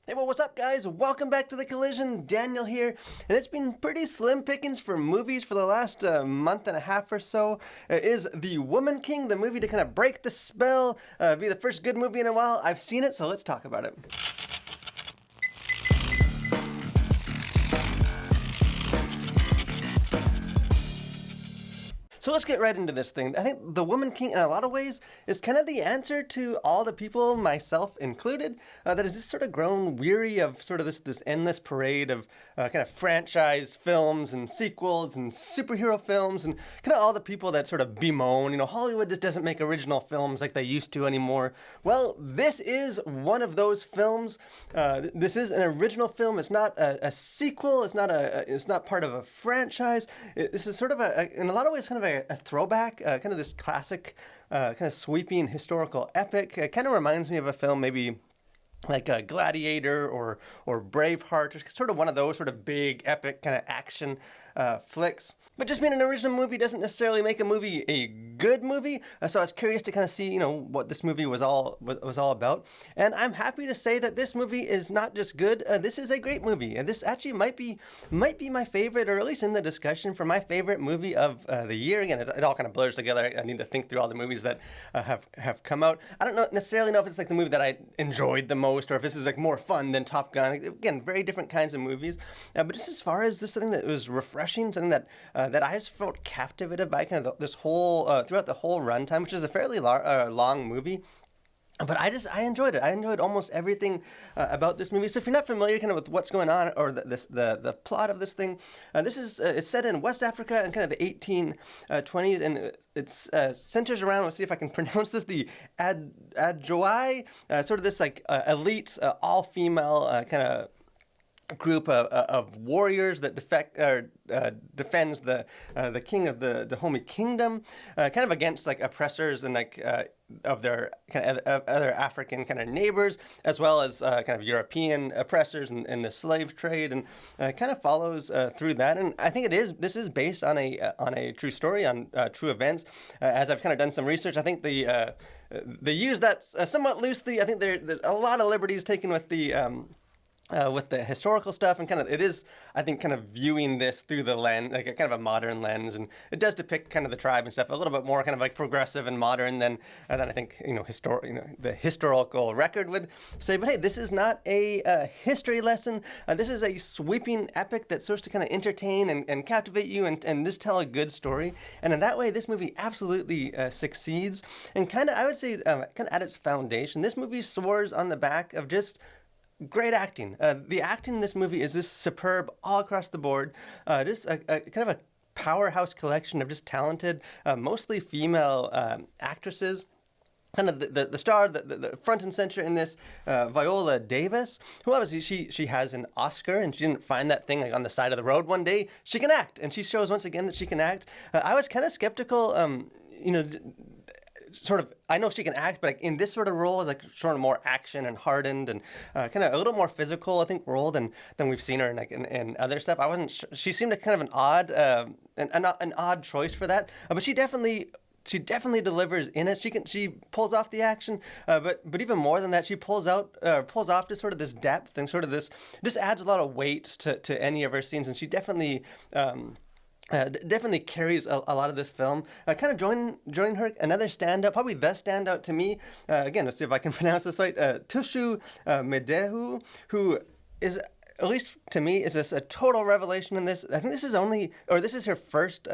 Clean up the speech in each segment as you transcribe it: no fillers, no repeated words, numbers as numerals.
Hey, well, what's up, guys? Welcome back to The Collision. Daniel here. And it's been pretty slim pickings for movies for the last month and a half or so. Is The Woman King, the movie to kind of break the spell, be the first good movie in a while? I've seen it, so let's talk about it. So let's get right into this thing. I think The Woman King, in a lot of ways, is kind of the answer to all the people, myself included, that has just sort of grown weary of sort of this endless parade of kind of franchise films and sequels and superhero films and kind of all the people that sort of bemoan, Hollywood just doesn't make original films like they used to anymore. Well, this is one of those films. This is an original film. It's not a sequel. It's not part of a franchise. This is sort of in a lot of ways, kind of a throwback, kind of this classic, kind of sweeping historical epic. It kind of reminds me of a film maybe like a Gladiator or Braveheart, or sort of one of those sort of big epic kind of action flicks. But just being an original movie doesn't necessarily make a movie a good movie. So I was curious to kind of see, what this movie was all about. And I'm happy to say that this movie is not just good. This is a great movie, and this actually might be my favorite, or at least in the discussion for my favorite movie of the year. Again, it all kind of blurs together. I need to think through all the movies that have come out. I don't necessarily know if it's like the movie that I enjoyed the most, or if this is like more fun than Top Gun. Again, very different kinds of movies. But just as far as this something that was refreshing, something that I just felt captivated by kind of this whole throughout the whole runtime, which is a fairly long movie. But I enjoyed it. I enjoyed almost everything about this movie. So if you're not familiar kind of with what's going on or the plot of this thing, this is it's set in West Africa in kind of the 1820s, and it's centers around, let's see if I can pronounce this, the Adjoai, sort of this like elite, all-female kind of group of warriors that defends the king of the Dahomey kingdom, kind of against like oppressors and like of their kind of other African kind of neighbors, as well as kind of European oppressors and the slave trade, and kind of follows through that. And I think this is based on a true story, on true events. As I've kind of done some research, I think they use that somewhat loosely. I think there's a lot of liberties taken with the historical stuff, and kind of it is, I think, kind of viewing this through the lens, like a kind of a modern lens, and it does depict kind of the tribe and stuff a little bit more kind of like progressive and modern than I think the historical record would say. But hey, this is not a history lesson. This is a sweeping epic that's supposed to kind of entertain and captivate you and just tell a good story. And in that way, this movie absolutely succeeds. And kind of, I would say, kind of at its foundation, this movie soars on the back of just great acting. The acting in this movie is just superb all across the board. Just a kind of a powerhouse collection of just talented, mostly female actresses. Kind of the star, the front and center in this, Viola Davis, who obviously she has an Oscar, and she didn't find that thing like on the side of the road one day. She can act, and she shows once again that she can act. I was kind of skeptical, sort of, I know she can act, but like in this sort of role is like sort of more action and hardened and kind of a little more physical, I think, role than we've seen her in like in other stuff. I wasn't sure. She seemed like kind of an odd an odd choice for that, but she definitely delivers in it. She pulls off the action, but even more than that, she pulls off just sort of this depth and sort of this just adds a lot of weight to any of her scenes, and she definitely. Definitely carries a lot of this film. Kind of join her, another standout, probably the standout to me. Again, let's see if I can pronounce this right. Tushu Medehu, who is, at least to me, is this a total revelation in this. I think this is her first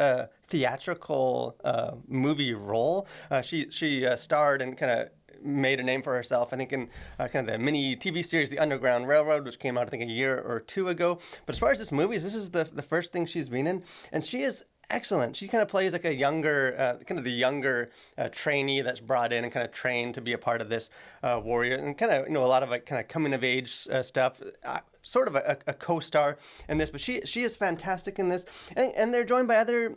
theatrical movie role. She starred and kind of made a name for herself, I think, in kind of the mini TV series The Underground Railroad, which came out, I think, a year or two ago. But as far as this movie, this is the first thing she's been in, and she is excellent. She kind of plays like a younger, the younger trainee that's brought in and kind of trained to be a part of this warrior, and kind of, a lot of like kind of coming of age stuff. Sort of a co-star in this, but she is fantastic in this, and they're joined by other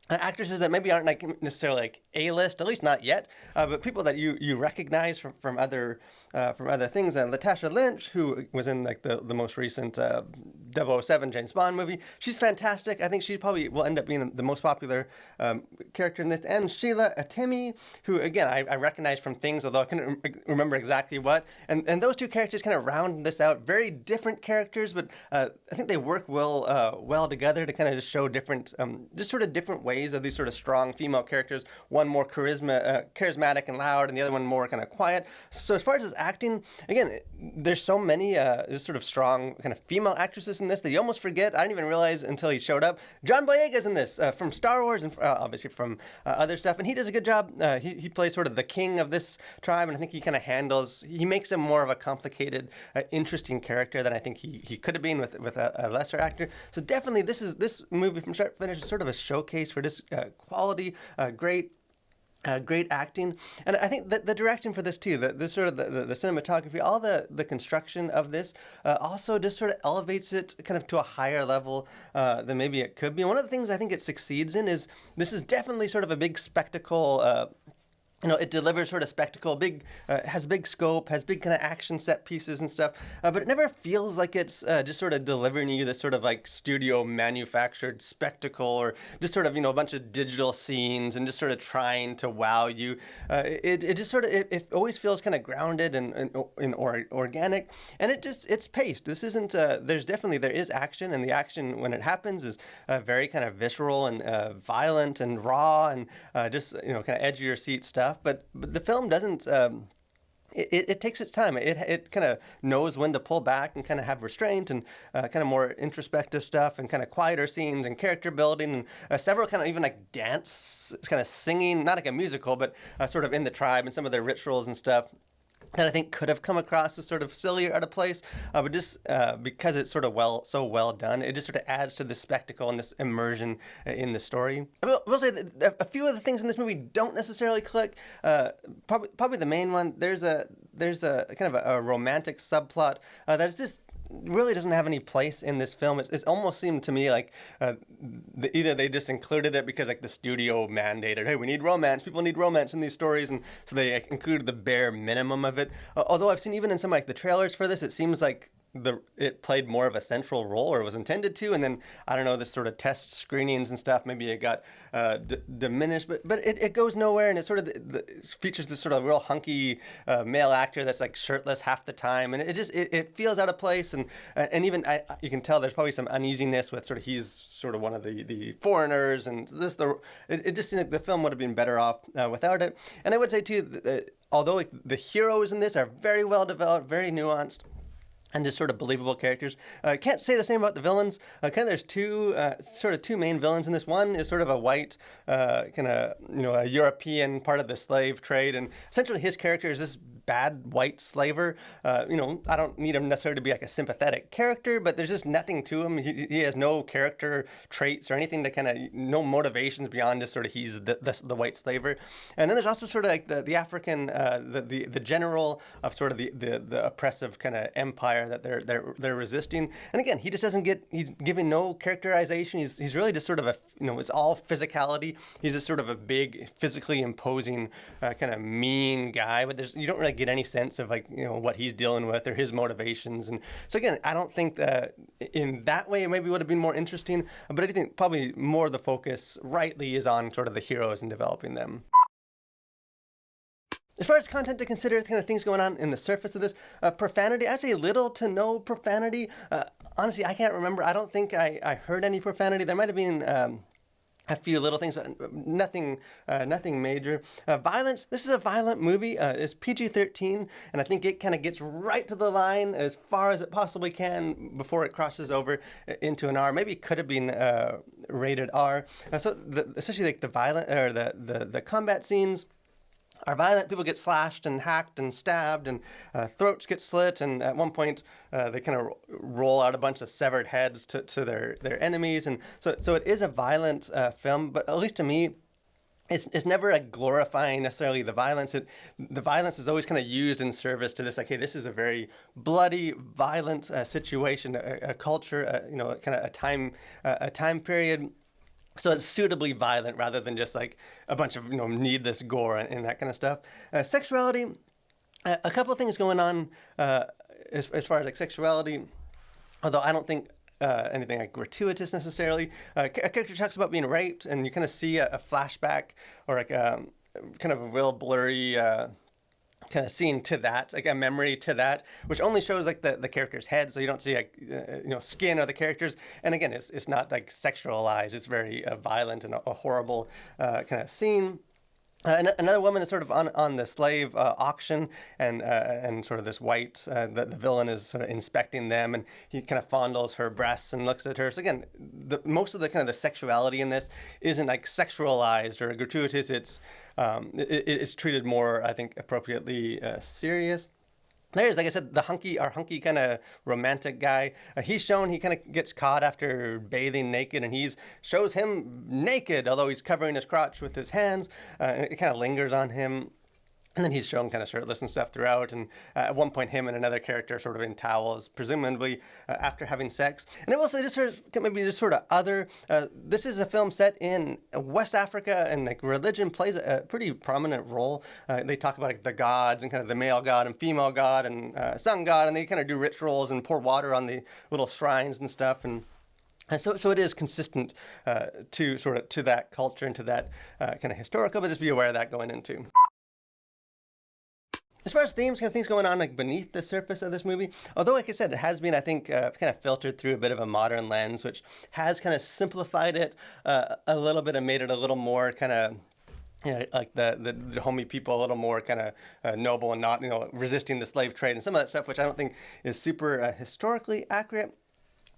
actresses that maybe aren't like necessarily like A-list, at least not yet, but people that you recognize from other things. Latasha Lynch, who was in like the most recent 007 James Bond movie. She's fantastic. I think she probably will end up being the most popular character in this. And Sheila Atimi, who again I recognize from things, although I couldn't remember exactly what. And those two characters kind of round this out. Very different characters, but I think they work well together to kind of just show different, just sort of different ways of these sort of strong female characters. One more charismatic and loud, and the other one more kind of quiet. So as far as his acting, again, there's so many sort of strong kind of female actresses in this that you almost forget. I didn't even realize until he showed up. John Boyega's in this from Star Wars and obviously from other stuff, and he does a good job. He plays sort of the king of this tribe, and I think he makes him more of a complicated, interesting character than I think he could have been with a lesser actor. So definitely this movie from start to finish is sort of a showcase for this quality, great acting, and I think that the direction for this too, the cinematography, all the construction of this also just sort of elevates it kind of to a higher level than maybe it could be. One of the things I think it succeeds in is this is definitely sort of a big spectacle. It delivers sort of spectacle, has big scope, has big kind of action set pieces and stuff, but it never feels like it's just sort of delivering you this sort of like studio manufactured spectacle or just sort of, a bunch of digital scenes and just sort of trying to wow you. It just sort of, it always feels kind of grounded and organic, and it's paced. This isn't, there is action, and the action when it happens is very kind of visceral and violent and raw and just, kind of edge of your seat stuff. But the film doesn't. It takes its time. It kind of knows when to pull back and kind of have restraint and kind of more introspective stuff and kind of quieter scenes and character building and several kind of even like dance, kind of singing, not like a musical, but sort of in the tribe and some of their rituals and stuff that I think could have come across as sort of silly or out of place, but just because it's sort of so well done, it just sort of adds to the spectacle and this immersion in the story. I will say that a few of the things in this movie don't necessarily click. Probably the main one. There's a kind of a romantic subplot that is just really doesn't have any place in this film. It almost seemed to me like either they just included it because like the studio mandated, hey, we need romance. People need romance in these stories, and so they included the bare minimum of it. Although I've seen even in some like the trailers for this, it seems like it played more of a central role, or was intended to, and then I don't know, this sort of test screenings and stuff, maybe it got diminished, but it goes nowhere, and it sort of features this sort of real hunky male actor that's like shirtless half the time, and it feels out of place, and even you can tell there's probably some uneasiness with sort of he's sort of one of the foreigners, and it just seemed like the film would have been better off without it. And I would say too that although the heroes in this are very well developed, very nuanced, and just sort of believable characters. Can't say the same about the villains. There's two main villains in this. One is sort of a white, a European part of the slave trade, and essentially his character is this bad white slaver. I don't need him necessarily to be like a sympathetic character, but there's just nothing to him. He has no character traits or anything that kind of, no motivations beyond just sort of he's the white slaver. And then there's also sort of like the African, the general of sort of the oppressive kind of empire that they're resisting. And again, he just doesn't he's given no characterization. He's really just sort of it's all physicality. He's just sort of a big, physically imposing kind of mean guy, but you don't really get any sense of like, what he's dealing with or his motivations. And so again, I don't think that in that way it maybe would have been more interesting, but I think probably more the focus rightly is on sort of the heroes and developing them. As far as content to consider, kind of things going on in the surface of this, profanity, I'd say little to no profanity. Honestly, I can't remember. I don't think I heard any profanity. There might have been a few little things, but nothing major. Violence, this is a violent movie. It's PG-13, and I think it kind of gets right to the line as far as it possibly can before it crosses over into an R. Maybe it could have been rated R. Essentially like the violent, or the combat scenes are violent. People get slashed and hacked and stabbed, and throats get slit, and at one point they kind of roll out a bunch of severed heads to their enemies, and so it is a violent film, but at least to me, it's never like glorifying necessarily the violence. The violence is always kind of used in service to this, like, hey, this is a very bloody, violent situation, a culture, kind of a time period. So it's suitably violent rather than just like a bunch of needless gore and that kind of stuff. Sexuality, a couple of things going on as far as like sexuality. Although I don't think anything like gratuitous necessarily. A character talks about being raped, and you kind of see a flashback or like kind of a real blurry kind of scene to that, like a memory to that, which only shows like the character's head, so you don't see like skin of the characters. And again, it's not like sexualized; it's very violent and a horrible kind of scene. Another woman is sort of on the slave auction, and sort of this white, the villain is sort of inspecting them, and he kind of fondles her breasts and looks at her. So again, most of the kind of the sexuality in this isn't like sexualized or gratuitous. It's treated more, I think, appropriately serious. There's, like I said, our hunky kind of romantic guy. He's shown he kind of gets caught after bathing naked, and shows him naked, although he's covering his crotch with his hands. It kind of lingers on him. And then he's shown kind of shirtless and stuff throughout. And at one point, him and another character sort of in towels, presumably after having sex. And I will say, this is a film set in West Africa, and like religion plays a pretty prominent role. They talk about like the gods and kind of the male god and female god and sun god, and they kind of do rituals and pour water on the little shrines and stuff. And so it is consistent to that culture and to that kind of historical, but just be aware of that going into. As far as themes, kind of things going on like beneath the surface of this movie, although like I said, it has been, I think, kind of filtered through a bit of a modern lens, which has kind of simplified it a little bit and made it a little more kind of like the homie people a little more kind of noble and not resisting the slave trade and some of that stuff, which I don't think is super historically accurate.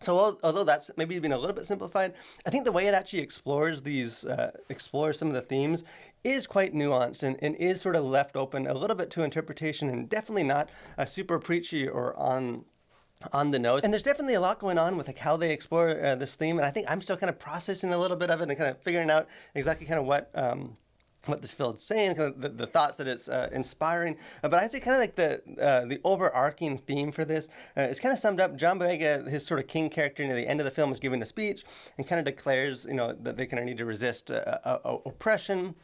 So although that's maybe been a little bit simplified, I think the way it actually explores some of the themes is quite nuanced and is sort of left open a little bit to interpretation, and definitely not super preachy or on the nose. And there's definitely a lot going on with like how they explore this theme, and I think I'm still kind of processing a little bit of it and kind of figuring out exactly kind of what this film is saying, kind of the thoughts that it's inspiring. But I'd say kind of like the overarching theme for this is kind of summed up. John Boyega, his sort of king character near the end of the film, is giving a speech and kind of declares, that they kind of need to resist oppression.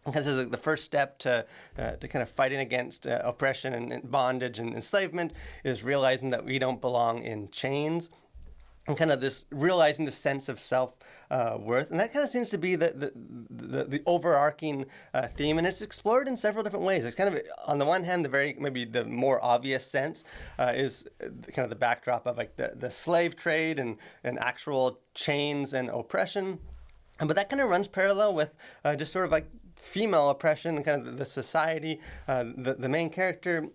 Because it's like the first step to kind of fighting against oppression and bondage and enslavement is realizing that we don't belong in chains. And kind of this realizing the sense of self-worth, and that kind of seems to be the overarching theme, and it's explored in several different ways. It's kind of, on the one hand, maybe the more obvious sense is kind of the backdrop of like the slave trade and actual chains and oppression, but that kind of runs parallel with just sort of like female oppression and kind of the society. The main character.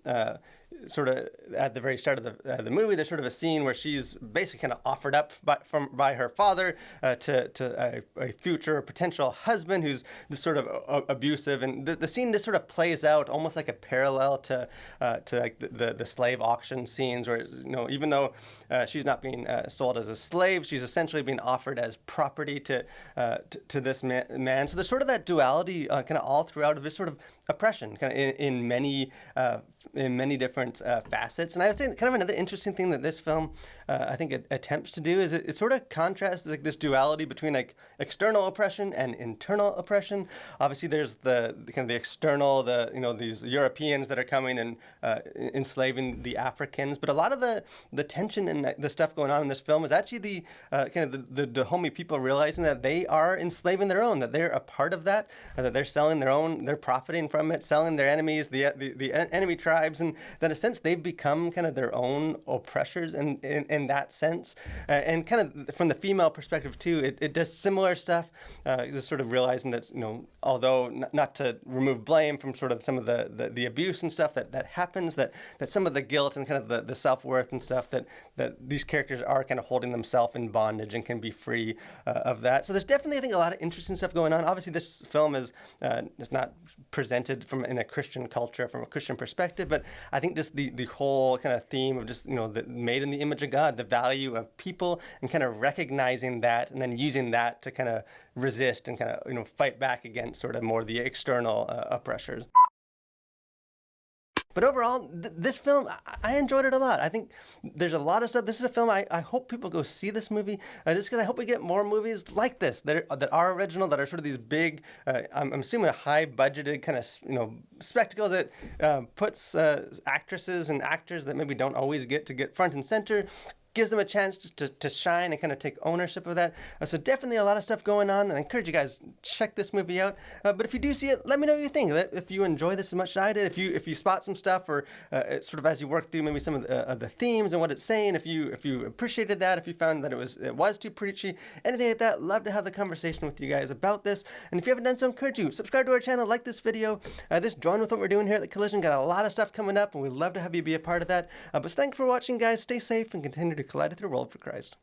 Sort of at the very start of the movie, there's sort of a scene where she's basically kind of offered up by her father to a future potential husband who's this sort of abusive, and the scene just sort of plays out almost like a parallel to like the slave auction scenes, where even though she's not being sold as a slave, she's essentially being offered as property to this man. So there's sort of that duality kind of all throughout of this sort of oppression, kind of in many different facets. And I would say kind of another interesting thing that this film, I think, it attempts to do is it sort of contrasts like this duality between like external oppression and internal oppression. Obviously, there's the kind of the external, these Europeans that are coming and enslaving the Africans. But a lot of the tension and the stuff going on in this film is actually the kind of the Dahomey people realizing that they are enslaving their own, that they're a part of that, that they're selling their own, they're profiting from it, selling their enemies, the enemy tribes, and that in a sense they've become kind of their own oppressors in that sense. And kind of from the female perspective too, it does similar stuff, just sort of realizing that, although not to remove blame from sort of some of the abuse and stuff that happens, that some of the guilt and kind of the self-worth and stuff that these characters are kind of holding themselves in bondage and can be free of that. So there's definitely, I think, a lot of interesting stuff going on. Obviously, this film is not presented in a Christian culture, from a Christian perspective, but I think just the whole kind of theme of just, made in the image of God, the value of people, and kind of recognizing that and then using that to kind of resist and kind of, fight back against sort of more the external oppressors. But overall, this film, I enjoyed it a lot. I think there's a lot of stuff. This is a film I hope people go see this movie, just because I hope we get more movies like this that are original, that are sort of these big, I'm assuming high-budgeted kind of, spectacles that puts actresses and actors that maybe don't always get front and center, gives them a chance to shine and kind of take ownership of that. So definitely a lot of stuff going on, and I encourage you guys, check this movie out. But if you do see it, let me know what you think. If you enjoy this as much as I did, if you spot some stuff, or sort of as you work through maybe some of the themes and what it's saying, if you appreciated that, if you found that it was too preachy, anything like that, love to have the conversation with you guys about this. And if you haven't done so, I encourage you, subscribe to our channel, like this video, just join with what we're doing here at the Collision. Got a lot of stuff coming up, and we'd love to have you be a part of that. But thanks for watching, guys. Stay safe and continue to collide with your world for Christ.